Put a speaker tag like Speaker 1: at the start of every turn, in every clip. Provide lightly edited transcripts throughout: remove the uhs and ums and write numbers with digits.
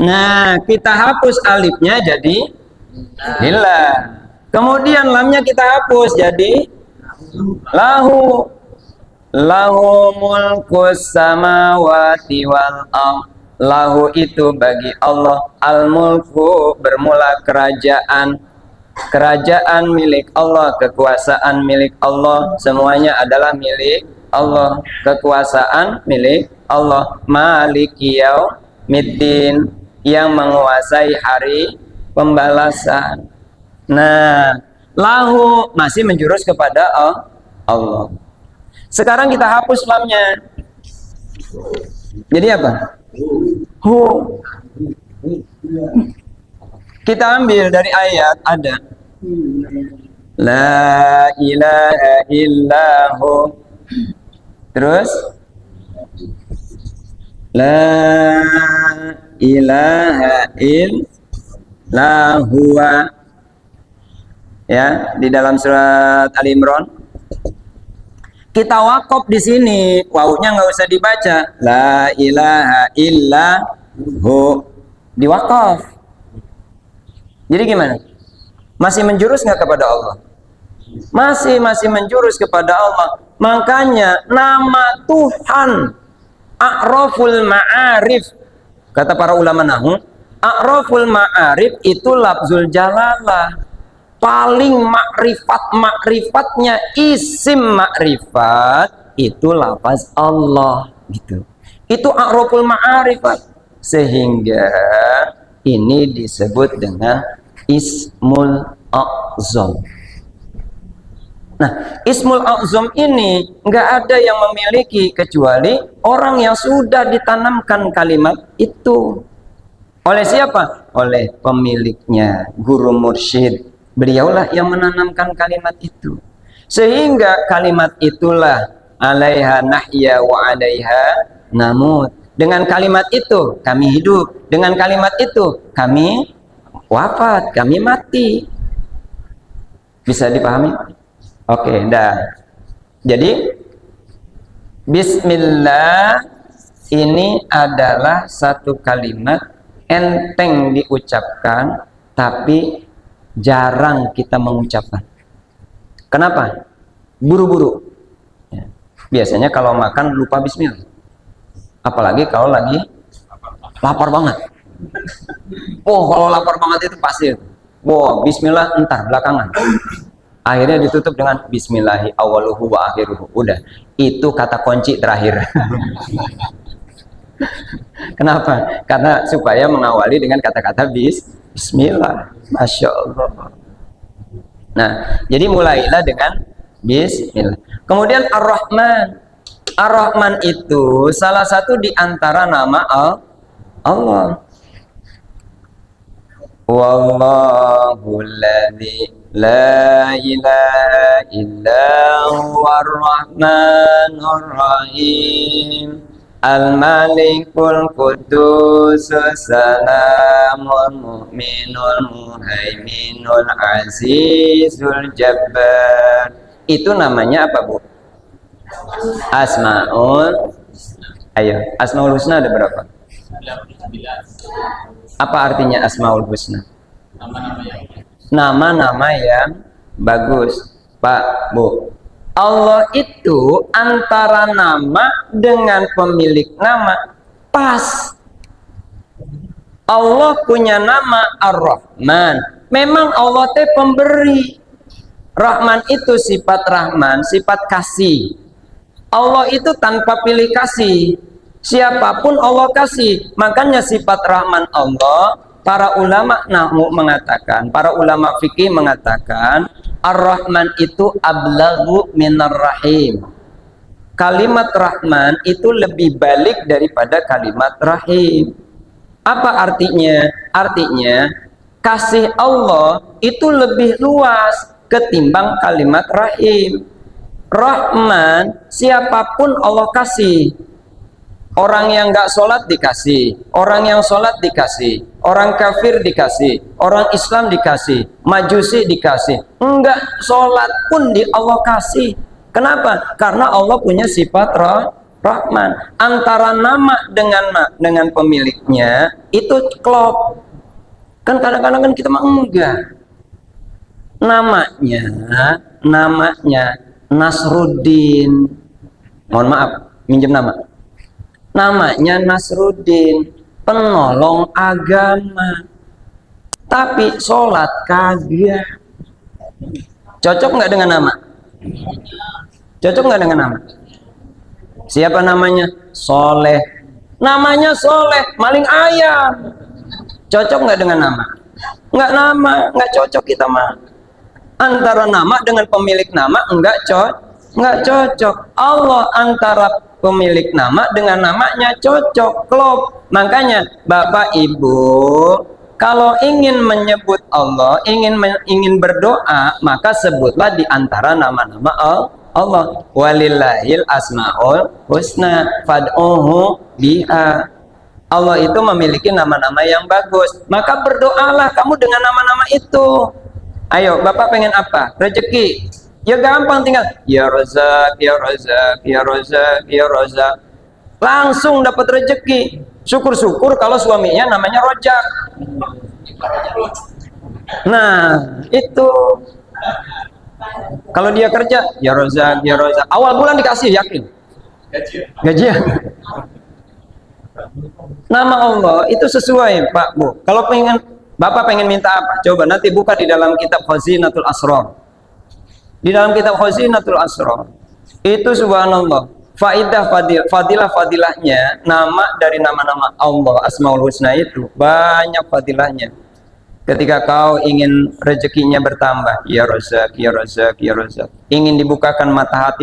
Speaker 1: Nah, kita hapus alifnya jadi lillah. Kemudian lamnya kita hapus jadi lahu. Lahu mulkus samawati wal ardh. Lahu itu bagi Allah, al mulku bermula kerajaan. Kerajaan milik Allah, kekuasaan milik Allah, semuanya adalah milik Allah. Kekuasaan milik Allah. Maliki yaumiddin, yang menguasai hari pembalasan. Nah, lahu masih menjurus kepada Allah. Sekarang kita hapus lamnya. Jadi apa? Hu. Kita ambil dari ayat ada la ilaha illahu. Terus la ilaha illahu. Ya, di dalam surat Ali Imran. Kita wakaf di sini, wawunya nggak usah dibaca. La ilaha illahu, diwakaf. Jadi gimana? Masih menjurus nggak kepada Allah? Masih menjurus kepada Allah. Makanya nama Tuhan a'raful ma'arif, kata para ulama nahwu, a'raful ma'arif itu lafzul jalalah. Paling makrifatnya isim makrifat itu lafaz Allah gitu. Itu a'raful ma'arifat, sehingga ini disebut dengan ismul a'zam. Nah, ismul a'zam ini nggak ada yang memiliki kecuali orang yang sudah ditanamkan kalimat itu. Oleh siapa? Oleh pemiliknya, guru mursyid. Beliaulah yang menanamkan kalimat itu, sehingga kalimat itulah alaiha nahya wa alaiha namut. Dengan kalimat itu kami hidup, dengan kalimat itu kami wafat, kami mati. Bisa dipahami? Oke, dah. Jadi bismillah ini adalah satu kalimat enteng diucapkan, tapi jarang kita mengucapkan. Kenapa? Buru-buru. Ya. Biasanya kalau makan lupa bismillah. Apalagi kalau lagi lapar banget. Oh, kalau lapar banget itu pasti. Wow, bismillah entar belakangan. Akhirnya ditutup dengan bismillahi awaluhu wa akhiruhu. Udah, itu kata kunci terakhir. Kenapa? Karena supaya mengawali dengan kata-kata bismillah. Masya Allah. Nah, jadi mulailah dengan bismillah. Kemudian Ar-Rahman. Ar-Rahman itu salah satu di antara nama Allah. Wallahu alladzi la ilaha illa huwar rahmanur rahim. Al-Malikul Quddus Salamul Mu'minul Muhaiminul Azizul Jabbar. Itu namanya apa, Bu? Asmaul. Ayo, Asmaul Husna ada berapa? Apa artinya Asmaul Husna? Nama-nama yang bagus, Pak, Bu. Allah itu antara nama dengan pemilik nama pas. Allah punya nama Ar-Rahman. Memang Allah teh pemberi. Rahman itu sifat Rahman, sifat kasih. Allah itu tanpa pilih kasih. Siapapun Allah kasih. Makanya sifat Rahman Allah, para ulama nahwu mengatakan, para ulama fikih mengatakan, Ar-Rahman itu ablaghu minar rahim. Kalimat Rahman itu lebih balik daripada kalimat Rahim. Apa artinya? Artinya kasih Allah itu lebih luas ketimbang kalimat Rahim. Rahman, siapapun Allah kasih. Orang yang nggak sholat dikasih, orang yang sholat dikasih, orang kafir dikasih, orang Islam dikasih, majusi dikasih, enggak sholat pun di Allah kasih. Kenapa? Karena Allah punya sifat Rahman. Antara nama dengan pemiliknya itu klop. Kan kadang-kadang kan kita mah enggak. Namanya Nasruddin. Mohon maaf, minjem nama. Namanya Nasruddin, penolong agama. Tapi sholat kagak. Cocok nggak dengan nama? Cocok nggak dengan nama? Siapa namanya? Soleh. Namanya Soleh, maling ayam. Cocok nggak dengan nama? Nggak cocok kita mah. Antara nama dengan pemilik nama nggak cocok. Allah antara pemilik nama dengan namanya cocok, klop. Makanya Bapak Ibu, kalau ingin menyebut Allah, ingin berdoa, maka sebutlah di antara nama-nama Allah. Walillahil asmaul husna fad'uhu biha. Allah itu memiliki nama-nama yang bagus, maka berdoalah kamu dengan nama-nama itu. Ayo, Bapak pengen apa? Rezeki. Ya gampang, tinggal ya Razak, ya Razak, ya Razak, ya Razak. Langsung dapat rezeki. Syukur-syukur kalau suaminya namanya Rojak. Nah, itu. Kalau dia kerja, ya Razak, ya Razak. Awal bulan dikasih, yakin? Gajian. Nama Allah itu sesuai, Pak Bu. Kalau Bapak pengen minta apa? Coba nanti buka di dalam kitab Khazinatul Asrar. Di dalam kitab Khazinatul Asrar itu subhanallah, fadilahnya nama dari nama-nama Allah Asmaul Husna itu banyak fadilahnya. Ketika kau ingin rezekinya bertambah, ya Razak, ya Razak, ya Razak. Ingin dibukakan mata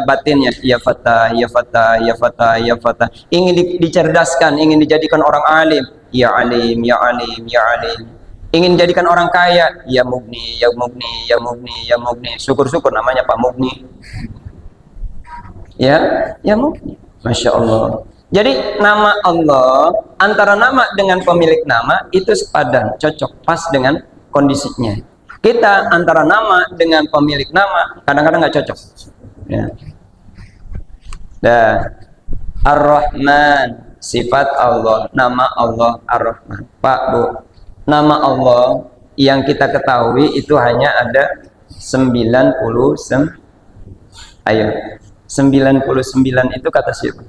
Speaker 1: batinnya, ya Fatah, ya Fatah, ya Fatah, ya Fatah. Ingin dicerdaskan, ingin dijadikan orang alim, ya Alim, ya Alim, ya Alim. Ingin jadikan orang kaya, ya Mugni, ya Mugni, ya Mugni, ya Mugni. Syukur-syukur namanya Pak Mugni. Ya Mugni. Masya Allah. Jadi nama Allah antara nama dengan pemilik nama itu sepadan, cocok, pas dengan kondisinya. Kita antara nama dengan pemilik nama kadang-kadang nggak cocok. Ya. Ar-Rahman, sifat Allah, nama Allah Ar-Rahman. Pak Bu, nama Allah yang kita ketahui itu hanya ada 99. Ayo, 99 itu kata siapa?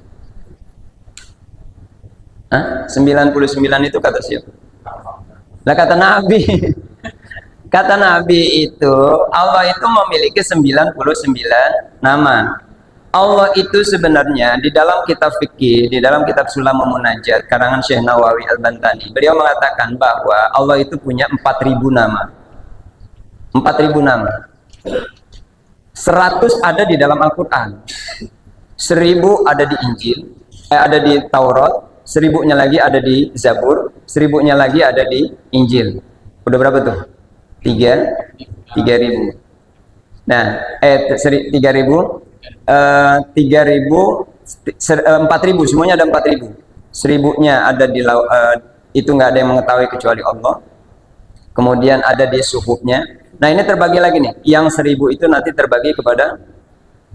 Speaker 1: 99 itu kata siapa? Lah kata Nabi. Kata Nabi itu Allah itu memiliki 99 nama. Allah itu sebenarnya di dalam kitab fikih, di dalam kitab Sulamul Munajat karangan Syekh Nawawi Al-Bantani, beliau mengatakan bahwa Allah itu punya 4.000 nama. 4.000 nama. 100 ada di dalam Al-Quran. 1000 ada di Injil, ada di Taurat. 1000-nya lagi ada di Zabur, 1000-nya lagi ada di Injil. Udah berapa tuh? 3.000. Nah, 3.000, 4.000, semuanya ada 4.000. 1000-nya ada di itu nggak ada yang mengetahui kecuali Allah. Kemudian ada di suhufnya. Nah, ini terbagi lagi nih. Yang 1000 itu nanti terbagi kepada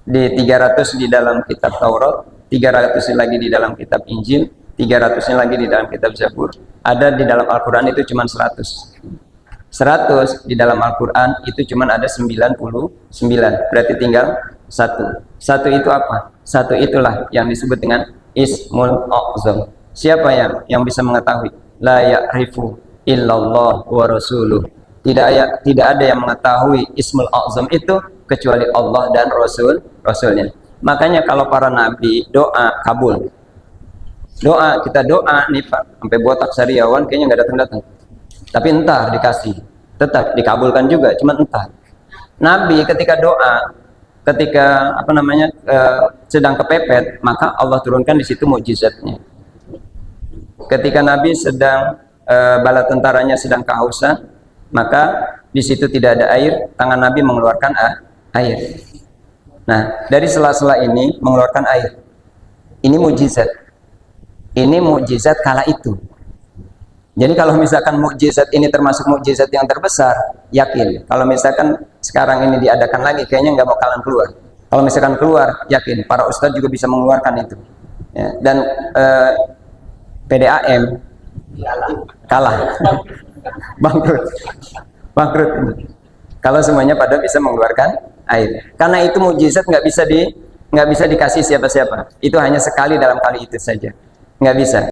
Speaker 1: di 300 di dalam kitab Taurat, 300 lagi di dalam kitab Injil, 300-nya lagi di dalam kitab Zabur. Ada di dalam Al-Quran itu cuma 100. 100 di dalam Al-Quran itu cuma ada 99. Berarti tinggal 1. 1 itu apa? 1 itulah yang disebut dengan Ismul A'zam. Siapa yang bisa mengetahui? La ya'rifu illallah wa rasuluh. Tidak ada yang mengetahui Ismul A'zam itu kecuali Allah dan Rasulnya. Makanya kalau para nabi doa kabul. Kita doa nih Pak, sampai botak sariawan kayaknya nggak datang-datang. Tapi entar dikasih, tetap dikabulkan juga, cuma entar. Nabi ketika doa, ketika sedang kepepet, maka Allah turunkan di situ mukjizatnya. Ketika Nabi sedang bala tentaranya sedang kehausan, maka di situ tidak ada air, tangan Nabi mengeluarkan air. Nah, dari sela-sela ini mengeluarkan air. Ini mukjizat. Ini mukjizat kala itu. Jadi kalau misalkan mukjizat ini termasuk mukjizat yang terbesar, yakin. Kalau misalkan sekarang ini diadakan lagi, kayaknya nggak bakalan keluar. Kalau misalkan keluar, yakin para ustadz juga bisa mengeluarkan itu. Ya, dan PDAM kalah, bangkrut, bangkrut. Kalau semuanya pada bisa mengeluarkan air, karena itu mujizat nggak bisa dikasih siapa-siapa. Itu hanya sekali dalam kali itu saja, nggak bisa.